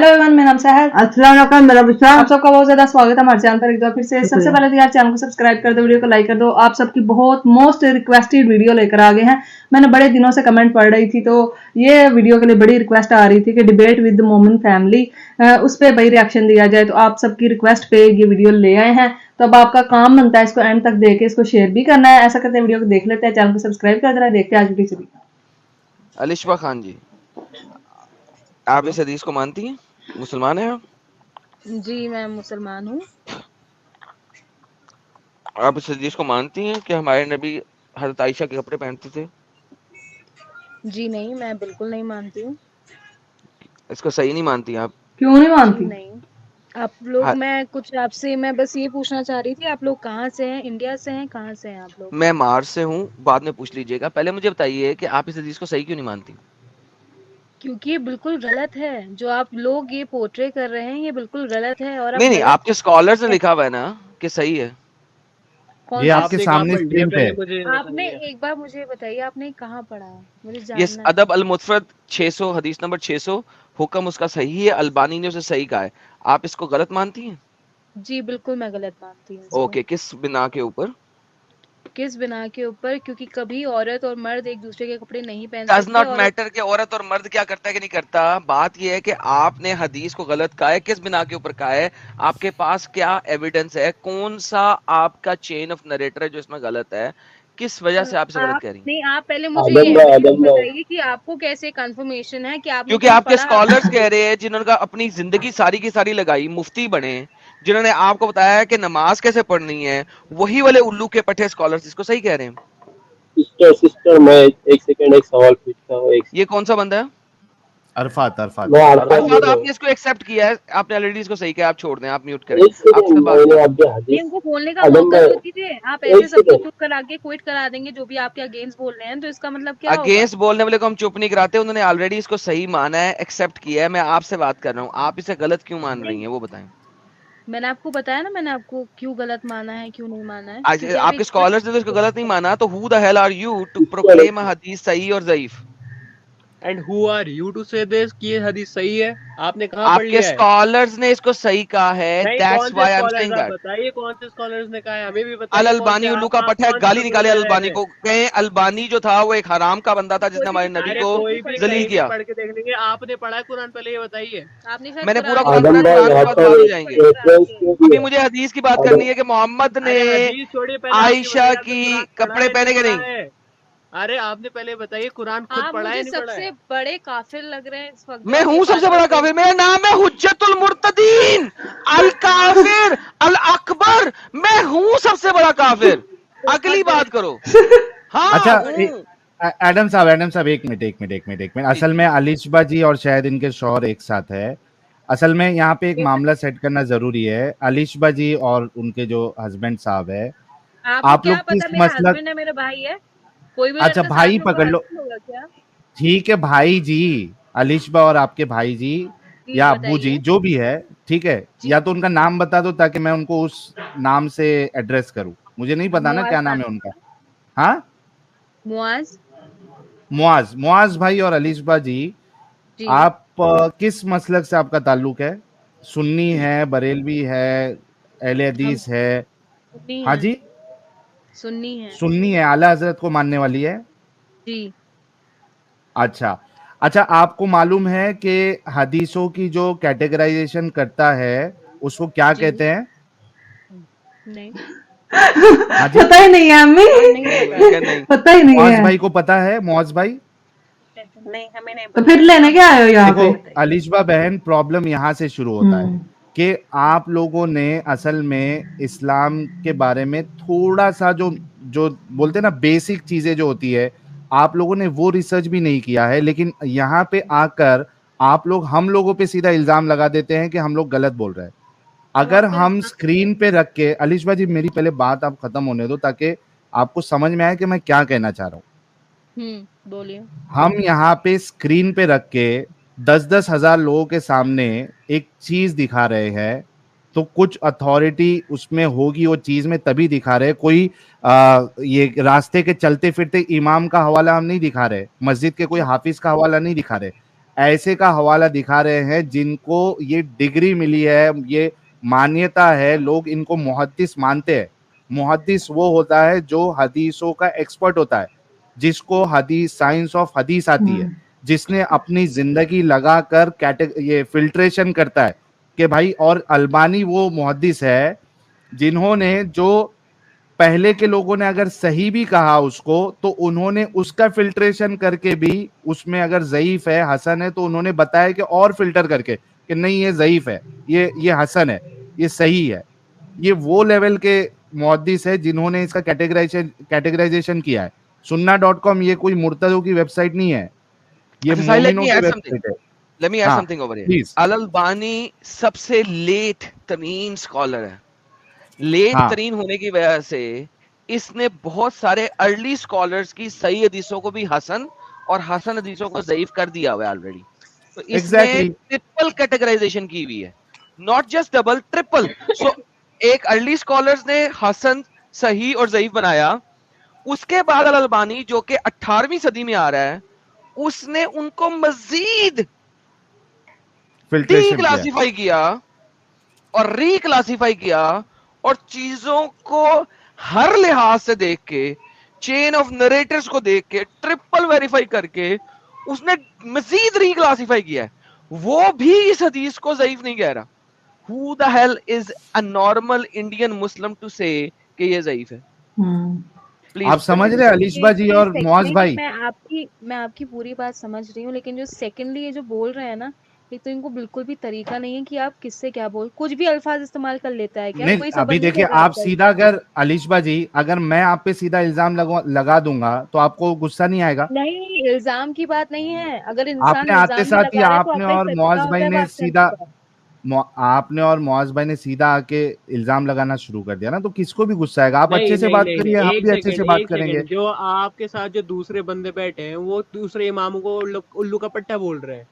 Hello everyone, मेरा नाम सहर। अस्सलाम वालेकुम, मेरा बुशरा। आप सबका बहुत ज्यादा स्वागत है हमारे चैनल पर एक बार फिर से। सबसे पहले तो यार चैनल को सब्सक्राइब कर दो, वीडियो को लाइक कर दो। आप सबकी बहुत मोस्ट रिक्वेस्टेड वीडियो लेकर आ गए हैं। मैंने बड़े दिनों से कमेंट पढ़ रही थी, तो ये वीडियो के लिए बड़ी रिक्वेस्ट आ रही थी कि डिबेट विद मोमिन फैमिली, उस पर भाई रिएक्शन दिया जाए। तो आप सबकी रिक्वेस्ट पे ये वीडियो ले आए हैं। तो अब आपका काम बनता है इसको एंड तक देख के इसको शेयर भी करना है। ऐसा करते हैं, वीडियो को देख लेते हैं, चैनल को सब्सक्राइब कर देना है। देखते हैं आज वीडियो चली। अलिशबा खान जी, आप इस हदीस को मानती हैं? मुसलमान हैं आप? जी मैं मुसलमान हूँ। आप इस हदीस को मानती हैं कि हमारे नबी हज़रत आयशा के कपड़े पहनते थे? जी नहीं, मैं बिल्कुल नहीं मानती हूँ। इसको सही नहीं मानती आप? क्यों नहीं मानती? नहीं, आप लोग मैं बस ये पूछना चाह रही थी, आप लोग कहाँ से हैं? इंडिया से हैं? कहाँ से हैं आप लोग? मैं मार्च से हूँ, बाद में पूछ लीजिएगा। पहले मुझे बताइए कि आप इस हदीस को सही क्यों नहीं मानती? क्योंकि ये बिल्कुल गलत है, जो आप लोग ये पोर्ट्रे कर रहे हैं ये बिल्कुल गलत है। और नहीं, आपके स्कॉलर्स ने लिखा हुआ है ना कि सही है। ये आपके सामने स्क्रीन पे आपने एक बार मुझे बताइए, आपने कहाँ पढ़ा है? मुझे ये जानना है। अदब अल मुफरद 600 हदीस नंबर 600, हुक्म उसका सही है। अल्बानी ने उसे सही कहा है। आप इसको गलत मानती हैं? जी बिल्कुल मैं गलत मानती हूँ इसको। ओके, किस बिना के ऊपर? किस बिना के ऊपर? क्योंकि कभी औरत और मर्द एक दूसरे के कपड़े नहीं पहन डज सकते। नॉट और मैटर कि औरत और मर्द क्या करता है कि नहीं करता। बात यह है कि आपने हदीस को गलत कहा है। किस बिना के ऊपर कहा है? आपके पास क्या एविडेंस है? कौन सा आपका चेन ऑफ नरेटर है जो इसमें गलत है? किस वजह से आप इसे गलत कह रही हैं? नहीं, आप पहले मुझे ये evidence बताइए कि आपको कैसे कंफर्मेशन है कि आपने क्योंकि कहीं आपके पढ़ा? स्कॉलर्स कह रहे हैं, जिन्होंने अपनी जिंदगी सारी की सारी लगाई, मुफ्ती बने, जिन्होंने आपको बताया है कि नमाज कैसे पढ़नी है, वही वाले उल्लू के पट्टे स्कॉलर्स इसको सही कह रहे हैं। सिस्टर मैं एक सेकंड एक सवाल पूछता हूँ। ये कौन सा बंदा है? अरफात अरफात, आपने इसको एक्सेप्ट किया है, आपने ऑलरेडी इसको सही किया। आप छोड़ दें, आप म्यूट करें। एक सेकंड, आपसे बात मैंने करें। आपके हदीस इनको बोलने का अदम मौका में तो दीजिए। आप ऐसे एक सबको सेकंड चुप करा के क्विट करा देंगे जो भी आपके अगेंस्ट बोल रहे हैं, तो इसका मतलब क्या होगा? अगेंस्ट बोलने वाले को हम चुप नहीं कराते। उन्होंने ऑलरेडी इसको सही माना है, एक्सेप्ट किया है। मैं आपसे बात कर रहा हूँ, आप इसे गलत क्यों मान रही हैं वो बताएं। मैंने आपको बताया ना, मैंने आपको क्यों गलत माना है, क्यों नहीं माना है। आज क्योंकि आप आपके स्कॉलर्स ने तो इसको गलत नहीं माना, तो who the hell are you to sister proclaim a हदीस सही और ज़ईफ? And who are you to say this कि ये हदीस सही है? आपने कहाँ पढ़ आपके लिया है? स्कॉलर्स ने इसको सही कहा है। नहीं, दैट्स कौन से why I am scholars? Saying आप दैट। बताइए कौन से स्कॉलर्स ने कहा है, हमें भी अल बताइए। कौन अलबानी से? उल्लू का आप पट्टा है, कौन गाली से निकाले बुक ले अलबानी रहे को। हैं? कहें अलबानी जो था वो एक हराम का बंदा था जिसने हमारे नबी अरे को कोई भी जलील कहीं भी किया। पढ़ के देख लेंगे। आपने पढ़ा है कुरान? पहले ये बताइए। आपने शायद मैंने पूरा कुरान कुरान आदम पढ़ा है, भाई कुरान यहाँ के बाद पर बात नहीं जाएंगे। रेफरेंस क्यों अभी दिया? मुझे हदीस की बात आदम करनी है कि मोहम्मद ने अरे हदीस छोड़िए, पहले आपने आयशा बताइए आपने की कुरान पढ़ा कपड़े है पहने नहीं के पढ़ा नहीं। है? अरे आपने पहले बताइए कुरान खुद आप पढ़ा है मुझे नहीं पढ़ा सबसे है? बड़े काफिर लग रहे हैं इस वक्त। मैं हूँ सबसे बड़ा काफिर। मेरा नाम है हुज्जतुल मुर्तदीन, अल काफिर, अल अकबर। मैं हूँ सबसे बड़ा काफिर। अगली बात करो। हाँ अच्छा हूँ। एडम साहब एक मिनट। असल में अलिशबा जी और शायद इनके शौहर एक साथ है। असल में यहाँ पे एक मामला सेट करना जरूरी है। अलिशबा जी और उनके जो हस्बैंड साहब है, आपको आप क्या लोग पता किस मेरा मसलक, हस्बैंड है, मेरा भाई है? कोई भी अच्छा लड़का साथ भाई में पकड़ होगा लो, हस्बैंड होगा क्या? ठीक है भाई जी, अलिशबा और आपके भाई जी जी या अब्बू जी बताइए। जो भी है, ठीक है, जी या तो उनका नाम बता दो ताकि मैं उनको उस नाम से एड्रेस करूं। मुझे नहीं पता ना मुआज क्या नाम है उनका। हाँ, मुआज मुआज भाई और अलिशबा जी, जी। आप किस मसलक से आपका ताल्लुक है? सुन्नी है, बरेलवी है, अहले हम हदीस है? सुन्नी हाँ हैं। जी, सुन्नी हैं। सुन्नी है, आला हजरत को मानने वाली है। जी अच्छा अच्छा, आपको मालूम है कि हदीसों की जो कैटेगराइजेशन करता है उसको क्या जी कहते हैं? नहीं, हाँ जी, पता ही नहीं है अम्मी, नहीं नहीं, पता है। क्या नहीं। पता ही नहीं मुआज है। भाई को पता है? मुआज भाई, नहीं हमें नहीं तो पता। फिर लेने क्या आए हो यहाँ देखो पे? अलिशबा बहन, प्रॉब्लम यहाँ से शुरू होता है कि आप लोगों ने असल में इस्लाम के बारे में थोड़ा सा जो जो बोलते हैं ना बेसिक चीजें जो होती है, आप लोगों ने वो रिसर्च भी नहीं किया है। लेकिन यहाँ पे आकर आप लोग हम लोगों पे सीधा इल्जाम लगा देते हैं कि हम लोग गलत बोल रहे हैं। अगर हम स्क्रीन पे रख के, अलिशबा जी मेरी पहले बात आप खत्म होने दो ताकि आपको समझ में आए कि मैं क्या कहना चाह रहा हूँ। बोलिए। हम यहाँ पे स्क्रीन पे रख के 10-10 हजार लोगों के सामने एक चीज दिखा रहे हैं, तो कुछ अथॉरिटी उसमें होगी, वो चीज में तभी दिखा रहे। कोई ये रास्ते के चलते फिरते इमाम का हवाला हम नहीं दिखा रहे, मस्जिद के कोई हाफिज का हवाला नहीं दिखा रहे। ऐसे का हवाला दिखा रहे हैं जिनको ये डिग्री मिली है, ये मान्यता है, लोग इनको मुहद्दिस मानते हैं। मुहद्दिस वो होता है जो हदीसों का एक्सपर्ट होता है, जिसको हदीस, साइंस ऑफ हदीस आती है, जिसने अपनी जिंदगी लगाकर ये फिल्ट्रेशन करता है कि भाई। और अलबानी वो मुहद्दिस है जिन्होंने, जो पहले के लोगों ने अगर सही भी कहा उसको, तो उन्होंने उसका फिल्ट्रेशन करके भी, उसमें अगर ज़ईफ है, हसन है, तो उन्होंने बताया कि और फिल्टर करके कि नहीं ये ज़ईफ है, ये हसन है, ये सही है। ये वो लेवल के मुहद्दिस है जिन्होंने इसका कैटेगराइजेशन किया है। सुन्ना.com ये कोई मुर्तदों की वेबसाइट नहीं है, ये अच्छा, let मोमिनों me की add something. वेबसाइट है। Let me add हाँ, something over here. प्लीज। अल-अल्बानी सबसे लेट तरीन स्कॉलर है। लेट हाँ, तरीन होने की वजह से इसने बहुत सारे अर्ली स्कॉलर्स की सही हदीसों को भी हसन और हसन हदीसों को ज़ईफ कर दिया हुआ है ऑलरेडी। तो इसने एग्जैक्टली। ट्रिपल कैटेगराइजेशन की हुई है, नॉट जस्ट डबल, ट्रिपल। सो एक अर्ली स्कॉलर्स ने हसन, सही और ज़ईफ बनाया, उसके बाद अल-अल्बानी जो कि 18वीं सदी में आ रहा है, उसने उनको मजीद फिल्ट्रेशन किया। क्लासिफाई किया और रीक्लासिफाई किया और चीजों को हर लिहाज से देख के, चेन ऑफ नरेटर्स को देख के, ट्रिपल वेरीफाई करके उसने मजीद रीक्लासिफाई किया है। वो भी इस हदीस को ज़ईफ नहीं कह रहा। Who the hell is a normal Indian Muslim to say कि ये ज़ईफ है? Please, आप समझ रहे हैं अलीशबा जी और मुआज भाई? मैं आपकी पूरी बात समझ रही हूँ, लेकिन जो सेकंडली ये जो बोल रहे हैं ना, एक तो इनको बिल्कुल भी तरीका नहीं है कि आप किससे क्या बोल, कुछ भी अल्फाज इस्तेमाल कर लेता है क्या? नहीं, कोई अभी सबक देखिए, नहीं आप देता सीधा, अगर अलीशबा जी, अगर मैं आप पे सीधा इल्जाम लगा दूंगा तो आपको गुस्सा नहीं आएगा? नहीं, इल्जाम की बात नहीं है। अगर इंसान आपने आते इल्जाम भी साथ ही लगा रहा है तो आपने आपका एक और तरीका मुआज होता भाई है ने बात करने सीधा का। आपने और मुआज भाई ने सीधा आके इल्जाम लगाना शुरू कर दिया ना, तो किसको भी गुस्सा आएगा? आप अच्छे से बात करिए, हम भी अच्छे से बात करेंगे। जो आपके साथ जो दूसरे बंदे बैठे हैं वो दूसरे इमामों को उल्लू का पट्टा बोल रहे हैं,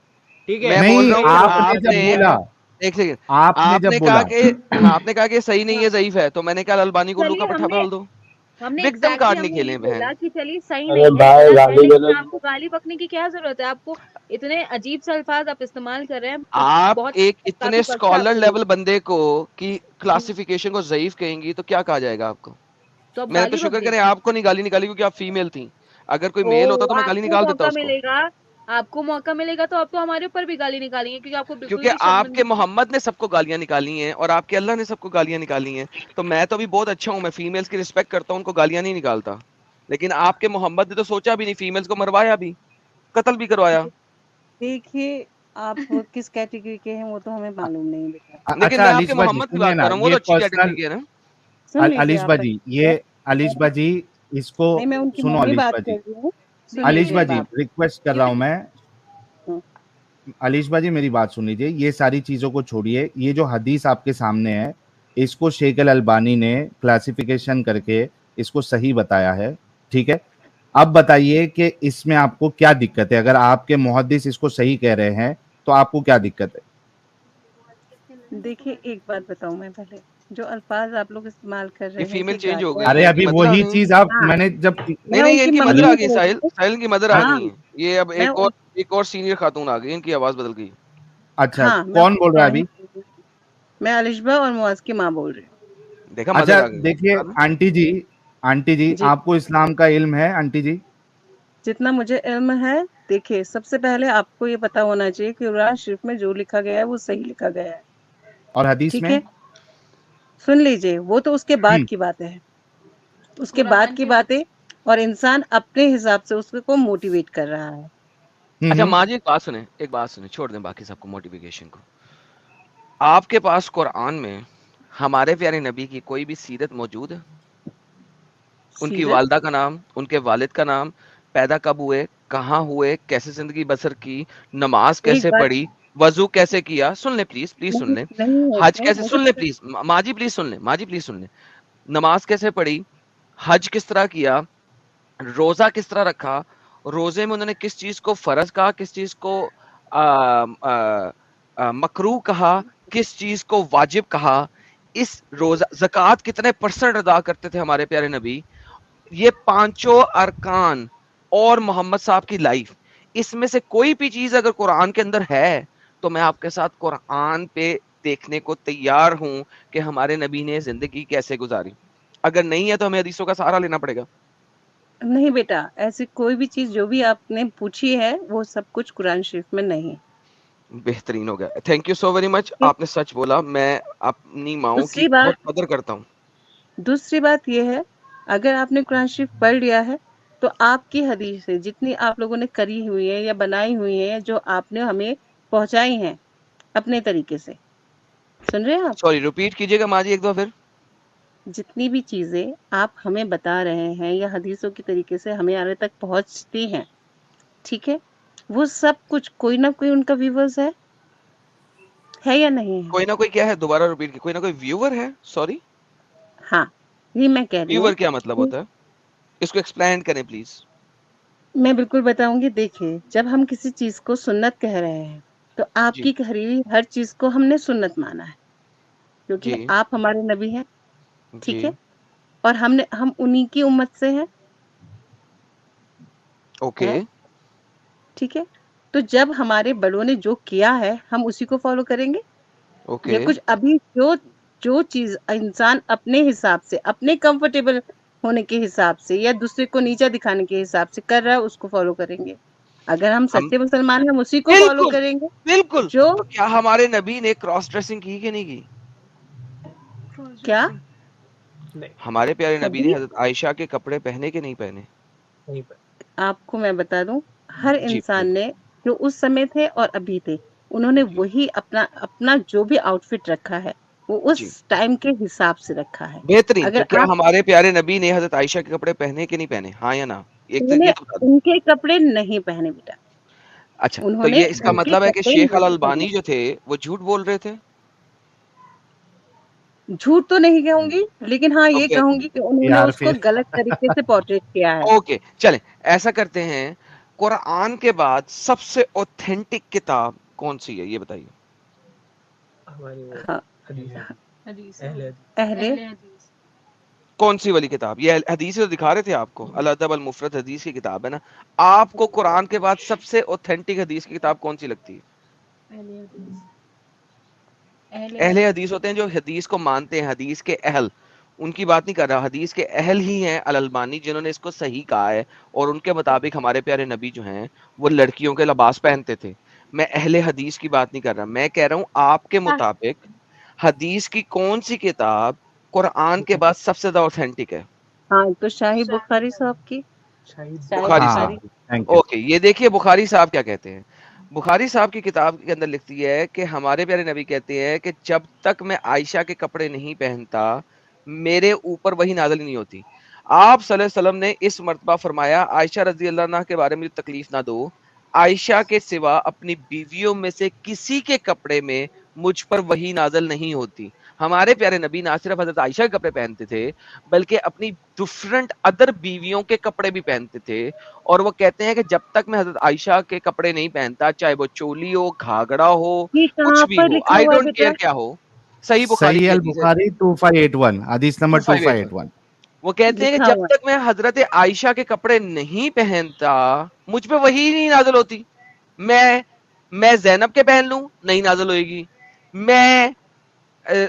ठीक है? मैं बोल नहीं, रहा हूँ कि आपने जब बोला, एक सेकंड, आपने जब बोला आपने कहा कि सही नहीं है, ज़ईफ है, तो मैंने कहा अल-अल्बानी को उल्लू का पट्टा बोल दो। हमने विक्टिम exactly कार्ड नहीं हमने खेले ये बहन। बोला कि चलिए सही अरे नहीं है, भाई, गलत है, गाली लेकिन गलौज आपको गाली बकने की क्या जरूरत है? आपको इतने अजीब से अल्फाज आप इस्तेमाल कर रहे हैं। आप बहुत एक इतने काफी पक्का स्कॉलर आपको लेवल बंदे को की क्लासिफिकेशन को ज़ईफ कहेंगी तो क्या कहा जाएगा आपको? तो आप मैं तो गाली शुक्र बक करें देंगे। आपको नहीं गाली निकाली, क्योंकि आप फीमेल थी। अगर कोई मेल होता तो मैं गाली आपको निकाल देता मौका उसको। मिलेगा, आपको मौका मिलेगा तो आप तो हमारे ऊपर भी गाली निकालेंगे, क्योंकि आपको बिल्कुल क्योंकि भी आपके शर्मिंदा। मोहम्मद ने सबको गालियां निकाली हैं और आपके अल्लाह ने सबको गालियां निकाली हैं। तो मैं तो अभी बहुत अच्छा हूं, मैं फीमेल्स की रिस्पेक्ट करता हूं, उनको गालियां नहीं निकालता। लेकिन आपके मोहम्मद ने तो सोचा भी नहीं, फीमेल्स को मरवाया भी, कत्ल भी करवाया। देखिए, आप किस कैटेगरी के हैं वो तो हमें मालूम नहीं बेटा। लेकिन अच्छा मैं आपके अलीशबा जी मोहम्मद की सुनिए बात ना, कर रहा हूँ, वो ये तो अच्छी कैटेगरी पर्सनल, की है ना। सुन लीजिए अलीशबा आप जी, पहले। ये अलीशबा जी, इसको नहीं, मैं उनकी सुनो मम्मी बात अलीशबा कर जी, रही हूँ। सुनिए अलीशबा मेरी जी बात। रिक्वेस्ट कर रहा हूं मैं, हम्म। अलीशबा जी मेरी बात सुन लीजिए, ये सारी चीजों को छोड़िए। ये जो हदीस आपके सामने है, इसको शेख अल अलबानी ने क्लासिफिकेशन करके इसको सही बताया है, ठीक है? अब बताइए कि इसमें आपको क्या दिक्कत है? अगर आपके मुहद्दिस इसको सही कह रहे हैं तो आपको क्या दिक्कत है? देखिए, एक बात बताऊं मैं पहले, जो अल्फाज आप लोग इस्तेमाल कर रहे ये हैं फीमेल कि चेंज हो गई अरे है, अभी इनकी मदर आ वही गई। चीज आप, हाँ, मैंने जब नहीं मैं नहीं, ये उनकी इनकी मम्मी मदर आ को गई, बोल रही हूँ। साहिल की मदर आ हाँ, गई है। ये अब मैं एक और सीनियर खातून आ गई, इनकी आवाज बदल गई। अच्छा, हाँ, मैं कौन उनकी बोल रहा है माँ ही अभी? बोल रही हूँ। मैं अलिशबा और मुआज की माँ बोल रही हूँ। देखा, अच्छा मदर आ गई। देखिए आंटी जी, आंटी जी जी, आपको इस्लाम का इल्म है आंटी जी? जितना मुझे इल्म है, देखिए सबसे पहले आपको ये पता होना चाहिए कि कुरान शरीफ में जो लिखा गया है वो सही लिखा गया है, और हदीस ठीक में? है? सुन लीजिए, वो तो उसके बाद हम्म, की बात है, उसके बाद की बातें, और इंसान अपने हिसाब से उसको मोटिवेट कर रहा है। अच्छा हम्म। माँ जी, एक बात सुने, छोड़ दें बाकी सबको मोटिवेशन को। आपके पास कुरान में हमारे प्यारे नबी की कोई भी सीरत मौजूद है? उनकी सीरत? वालदा का नाम, उनके वालिद का नाम, पैदा कब हुए, कहाँ हुए, कैसे जिंदगी बसर की, नमाज एक कैसे बात पढ़ी, वजू कैसे किया, सुन ले प्लीज, प्लीज सुन नहीं, ले। नहीं हज है, कैसे, मुझे सुन ले प्लीज, माँ जी प्लीज सुन ले, माँ जी प्लीज सुन ले। नमाज कैसे पढ़ी, हज किस तरह किया, रोजा किस तरह रखा, रोजे में उन्होंने किस चीज को फर्ज कहा, किस चीज को मकरूह कहा, किस चीज को वाजिब कहा, इस रोजा, ज़कात कितने % अदा करते थे हमारे प्यारे नबी, ये पांचों अरकान और मोहम्मद साहब की लाइफ, اس میں سے کوئی بھی چیز اگر قرآن کے اندر ہے تو میں آپ کے ساتھ قرآن پہ دیکھنے کو تیار ہوں کہ ہمارے نبی نے زندگی کیسے گزاری. اگر نہیں ہے تو ہمیں حدیثوں کا سہارا لینا پڑے گا. نہیں بیٹا، ایسی کوئی بھی چیز جو بھی آپ نے پوچھی ہے وہ سب کچھ قرآن شریف میں نہیں. بہترین ہو گیا. Thank you so very much. آپ نے سچ بولا. میں اپنی ماؤں کی بہت قدر کرتا ہوں. دوسری بات یہ ہے، اگر آپ نے قرآن شریف پڑھ لیا ہے تو آپ کی حدیثیں جتنی آپ لوگوں نے کری ہوئی ہیں یا بنائی ہوئی ہیں، جو آپ نے ہمیں پہنچائی ہیں اپنے طریقے سے، سن رہے ہیں آپ؟ سوری ریپیٹ کیجیے گا ماں جی ایک دو پھر. جتنی بھی چیزیں آپ ہمیں بتا رہے ہیں یا حدیثوں کے طریقے سے ہمارے تک پہنچتی ہیں، ٹھیک ہے، وہ سب کچھ کوئی نہ کوئی ان کا ویورز ہے یا نہیں ہے؟ کوئی نہ کوئی کیا ہے؟ دوبارہ ریپیٹ کی. کوئی نہ کوئی ویور ہے. سوری ہاں، یہ میں کہہ رہی ہوں. ویور کیا مطلب ہوتا ہے؟ اس کو ایکسپلین کریں پلیز. میں بالکل بتاؤں گی. دیکھیں، جب ہم کسی چیز کو سنت کہہ رہے ہیں تو آپ جی کی کہہ رہی ہر چیز کو ہم نے سنت مانا ہے، کیونکہ جی آپ ہمارے نبی ہیں، ٹھیک جی ہے، اور ہم انہی کی امت سے ہیں، اوکے ٹھیک ہے. تو جب ہمارے بڑوں نے جو کیا ہے ہم اسی کو فالو کریں گے. اوکے. یہ کچھ ابھی جو چیز انسان اپنے حساب سے، اپنے کمفرٹیبل ہونے کے حساب سے یا دوسرے کو نیچا دکھانے کے حساب سے کر رہا ہے اس کو فالو کریں گے. اگر ہم سچے مسلمان ہیں ہم اسی کو فالو بالکل کریں گے. بالکل. جو تو کیا ہمارے نبی نے کراس ڈریسنگ کی کہ نہیں کی؟ کیا نہیں ہمارے پیارے نبی نے کبھی، حضرت عائشہ کے کپڑے پہنے کہ نہیں پہنے؟ نہیں آپ کو میں بتا دوں، ہر جی انسان نے جو اس سمے تھے اور ابھی تھے، انہوں نے جی وہی اپنا جو بھی آؤٹ فٹ رکھا ہے وہ اس جی ٹائم کے حساب سے رکھا ہے. بہترین. اگر تو کیا آپ ہمارے پیارے نبی نے حضرت عائشہ کے کپڑے پہنے کہ نہیں پہنے؟ ہاں یا نا؟ ایک تو یہ انہیں تو بتا دو. ان کے کپڑے نہیں پہنے بیٹا، اچھا انہوں تو نے یہ اس کا ان کے مطلب ہے کہ کپڑے شیخ نہیں الالبانی پہنے. جو تھے وہ جھوٹ بول رہے تھے؟ جھوٹ تو نہیں کہوں گی، لیکن ہاں یہ اوکے کہوں گی کہ انہوں نے یار اس کو پھر غلط طریقے سے پورٹریٹ کیا ہے. اوکے چلیں ایسا کرتے ہیں. قرآن کے بعد سب سے اوتھینٹک کتاب کون سی ہے یہ بتائیے؟ ہماری وہ ہاں، حدیث اہل حدیث. اہل کون سی والی کتاب؟ یہ حدیث تو دکھا رہے تھے آپ کو. الادب المفرد حدیث کی کتاب ہے نا. آپ کو قرآن کے بعد سب سے اوتھینٹک حدیث کی کتاب کون سی لگتی ہے؟ اہل حدیث ہوتے ہیں جو حدیث کو مانتے ہیں، حدیث کے اہل. ان کی بات نہیں کر رہا. حدیث کے اہل ہی ہیں الالبانی جنہوں نے اس کو صحیح کہا ہے، اور ان کے مطابق ہمارے پیارے نبی جو ہیں وہ لڑکیوں کے لباس پہنتے تھے. میں اہل حدیث کی بات نہیں کر رہا. میں کہہ رہا ہوں آپ کے مطابق حدیث کی کون سی کتاب قرآن کے بعد سب سے زیادہ اوتھینٹک ہے؟ ہاں تو شاہی بخاری صاحب کی، شاہد شاہی بخاری ہاں صاحب. بخاری. Thank you. اوکے یہ دیکھیے بخاری صاحب کیا کہتے ہیں. بخاری صاحب کی کتاب کے اندر لکھتی ہے کہ ہمارے پیارے نبی کہتے ہیں کہ جب تک میں عائشہ کے کپڑے نہیں پہنتا میرے اوپر وہی نازل نہیں ہوتی. آپ صلی اللہ علیہ وسلم نے اس مرتبہ فرمایا عائشہ رضی اللہ عنہ کے بارے میں تکلیف نہ دو. عائشہ کے سوا اپنی بیویوں میں سے کسی کے کپڑے میں مجھ پر وہی نازل نہیں ہوتی. ہمارے پیارے نبی نہ صرف حضرت عائشہ کے کپڑے پہنتے تھے بلکہ اپنی ڈفرنٹ ادر بیویوں کے کپڑے بھی پہنتے تھے. اور وہ کہتے ہیں کہ جب تک میں حضرت عائشہ کے کپڑے نہیں پہنتا، چاہے وہ چولی ہو، گھاگڑا ہو، یہ کہاں کچھ بھی پر ہو، لکھا آئی ہوا ہے ڈونٹ بیٹا؟ کیئر کیا ہو. صحیح بخاری صحیح کی حدیث ہے البخاری 2581 حدیث نمبر 2581. 2581. وہ کہتے ہیں کہ لکھا جب ہوا تک میں حضرت عائشہ کے کپڑے نہیں پہنتا مجھ پہ وہی نہیں نازل ہوتی. میں زینب کے پہن لوں نہیں نازل ہوئے گی، میں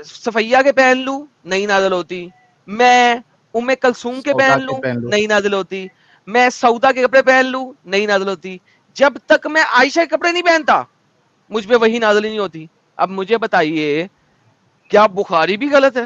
صفیہ کے پہن لوں نہیں نازل ہوتی، میں ام کلثوم کے سودا پہن کے لوں پہن لو. نہیں نازل ہوتی، میں سودا کے کپڑے پہن لوں نہیں نازل ہوتی. جب تک میں عائشہ کے کپڑے نہیں پہنتا مجھ پہ وہی نازل ہی نہیں ہوتی. اب مجھے بتائیے کیا بخاری بھی غلط ہے؟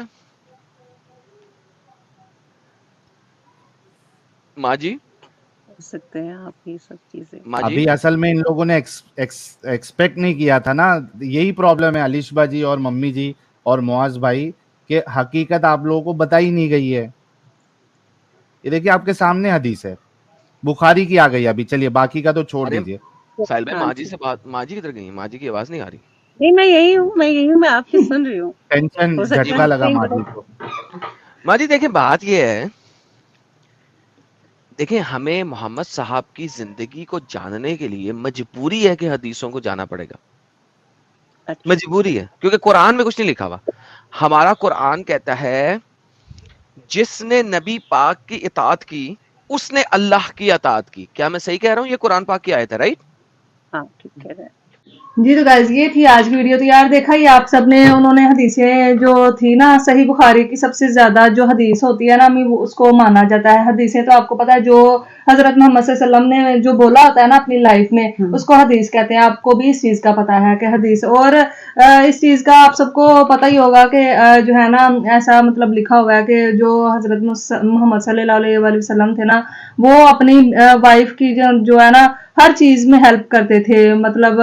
ماں جی ہو سکتے ہیں آپ یہ سب چیزیں. ماں جی ابھی اصل میں ان لوگوں نے ایکسپیکٹ نہیں کیا تھا نا. یہی پرابلم ہے علیشبا جی اور ممی جی اور معاذ بھائی کہ حقیقت آپ لوگوں کو بتائی نہیں گئی ہے. یہ دیکھیے آپ کے سامنے حدیث ہے بخاری کی آ گئی ابھی. چلیے باقی کا تو چھوڑ ارے دیجیے. ساحل بھائی ہاں ماں جی جی، سے بات، ماں جی کدھر گئی؟ ماں جی کی آواز نہیں آ رہی. نہیں میں یہی ہوں میں آپ کی سن رہی ہوں. ٹینشن ہو جی سکتا جھٹکا ہے لگا کہیں ماضی غلط. کو. ماں جی دیکھیں بات یہ ہے، دیکھیں ہمیں محمد صاحب کی زندگی کو جاننے کے لیے مجبوری ہے کہ حدیثوں کو جانا پڑے گا. اچھا مجبوری ہے کیونکہ قرآن میں کچھ نہیں لکھا ہوا. ہمارا قرآن کہتا ہے جس نے نبی پاک کی اطاعت کی اس نے اللہ کی اطاعت کی. کیا میں صحیح کہہ رہا ہوں؟ یہ قرآن پاک کی آیت ہے رائٹ. हाँ ठीक कह रहे हैं। जी तो गाइस ये थी आज की वीडियो। तो यार देखा ही आप सबने, उन्होंने हदीसें जो थी ना, सही बुखारी की सबसे ज्यादा जो हदीस होती है ना, उसको माना जाता है। हदीसें तो आपको पता है, जो हजरत मोहम्मद सल्लल्लाहु अलैहि वसल्लम ने जो बोला होता है ना अपनी लाइफ में, उसको हदीस कहते हैं। आपको भी इस चीज का पता है कि हदीस, और इस चीज का आप सबको पता ही होगा कि जो है ना, ऐसा मतलब लिखा हुआ है कि जो हजरत मोहम्मद सल्लल्लाहु अलैहि वसल्लम थे ना, वो अपनी वाइफ की जो है ना हर चीज में हेल्प करते थे। मतलब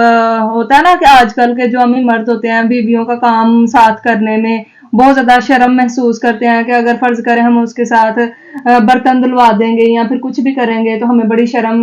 होता है ना कि आजकल के जो अमीर मर्द होते हैं, बीवियों का काम साथ करने में बहुत ज्यादा शर्म महसूस करते हैं कि अगर फर्ज करें हम उसके साथ बर्तन धुलवा देंगे या फिर कुछ भी करेंगे तो हमें बड़ी शर्म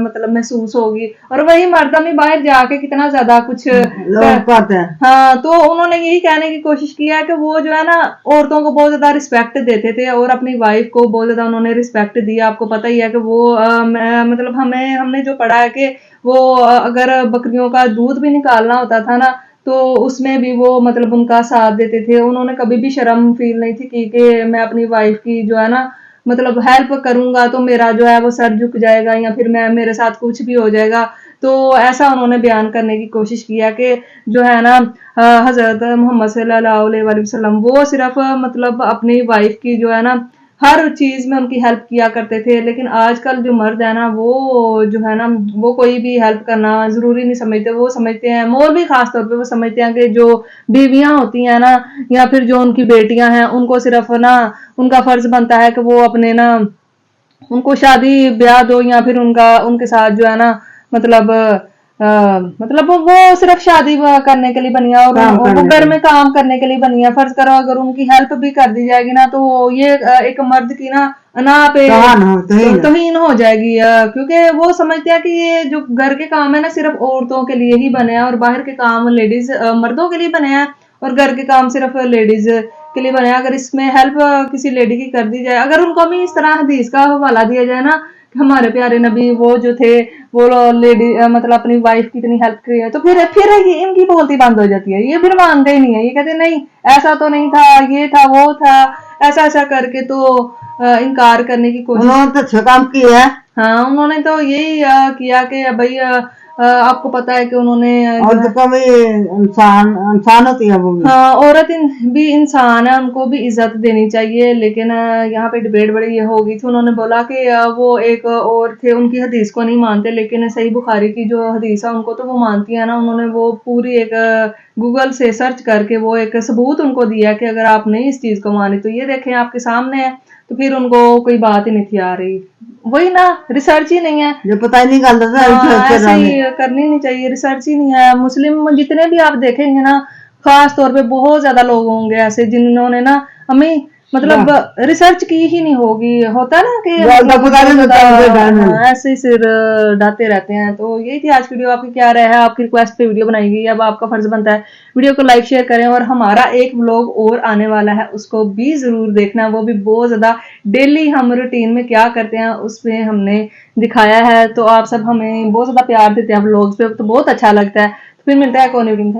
मतलब महसूस होगी। और वही मर्द हमें बाहर जाके कितना ज्यादा कुछ करते हैं। हाँ, तो उन्होंने यही कहने की कोशिश की है कि वो जो है ना औरतों को बहुत ज्यादा रिस्पेक्ट देते थे और अपनी वाइफ को बहुत ज्यादा उन्होंने रिस्पेक्ट दिया। आपको पता ही है कि वो मतलब हमने जो पढ़ा है कि वो अगर बकरियों का दूध भी निकालना होता था ना, तो उसमें भी वो मतलब उनका साथ देते थे। उन्होंने कभी भी शर्म फील नहीं थी कि मैं अपनी वाइफ की जो है ना मतलब हेल्प करूंगा तो मेरा जो है वो सर झुक जाएगा या फिर मेरे साथ कुछ भी हो जाएगा। तो ऐसा उन्होंने बयान करने की कोशिश किया कि जो है ना हजरत मोहम्मद सल्लल्लाहु अलैहि वसल्लम वो सिर्फ मतलब अपनी वाइफ की जो है ना हर चीज में उनकी हेल्प किया करते थे। लेकिन आजकल जो मर्द है ना, वो जो है ना वो कोई भी हेल्प करना जरूरी नहीं समझते। वो समझते हैं, मौलवी खास तौर पे वो समझते हैं कि जो बीवियां होती हैं ना या फिर जो उनकी बेटियां हैं, उनको सिर्फ ना उनका फर्ज बनता है कि वो अपने ना उनको शादी ब्याह दो या फिर उनके साथ जो है ना मतलब मतलब वो सिर्फ शादी करने के लिए बनी है और वो घर में काम करने के लिए बनी है। फर्ज करो अगर उनकी हेल्प भी कर दी जाएगी ना, तो ये एक मर्द की ना पे तौहीन हो जाएगी। क्योंकि वो समझते हैं कि ये जो घर के काम है ना सिर्फ औरतों के लिए ही बने हैं और बाहर के काम लेडीज मर्दों के लिए बने हैं और घर के काम सिर्फ लेडीज के लिए बने। अगर इसमें हेल्प किसी लेडी की कर दी जाए, अगर उनको भी इस तरह हदीस का हवाला दिया जाए ना, हमारे प्यारे नबी वो जो थे वो लेडी मतलब अपनी वाइफ की इतनी हेल्प की है, तो फिर ये इनकी बोलती बंद हो जाती है। ये फिर मानते ही नहीं है, ये कहते नहीं ऐसा तो नहीं था, ये था वो था, ऐसा करके तो इनकार करने की कोशिश। उन्होंने तो अच्छा काम किया है। हाँ, उन्होंने तो यही किया कि भाई आपको पता है कि उन्होंने औरत का भी इंसान होती है वो भी। हाँ, औरत भी इंसान है, उनको भी इज्जत देनी चाहिए। लेकिन यहाँ पे डिबेट बड़ी ये हो गई थी। उन्होंने बोला कि वो एक और थे, उनकी हदीस को नहीं मानते, लेकिन सही बुखारी की जो हदीस है उनको तो वो मानती है ना। उन्होंने वो पूरी एक गूगल से सर्च करके वो एक सबूत उनको दिया कि अगर आप नहीं इस चीज को माने तो ये देखें आपके सामने है। तो फिर उनको कोई बात ही नहीं थी आ रही। वही ना, रिसर्च ही नहीं है, जो पता ही नहीं करता। ऐसे ही करनी नहीं चाहिए, रिसर्च ही नहीं है। मुस्लिम जितने भी आप देखेंगे ना, खास तौर पे बहुत ज्यादा लोग होंगे ऐसे जिन्होंने ना हमें मतलब रिसर्च की ही नहीं होगी। होता है ना कि ऐसे ही सिर डालते रहते हैं। तो यही थी आज की वीडियो। आपकी क्या राय है? आपकी रिक्वेस्ट पे वीडियो बनाई गई। अब आपका फर्ज बनता है वीडियो को लाइक शेयर करें, और हमारा एक व्लॉग और आने वाला है, उसको भी जरूर देखना। वो भी बहुत ज्यादा डेली हम रूटीन में क्या करते हैं उसमें हमने दिखाया है। तो आप सब हमें बहुत ज्यादा प्यार देते हैं व्लॉग्स पे, तो बहुत अच्छा लगता है। तो फिर मिलता है कौन वीडियो में।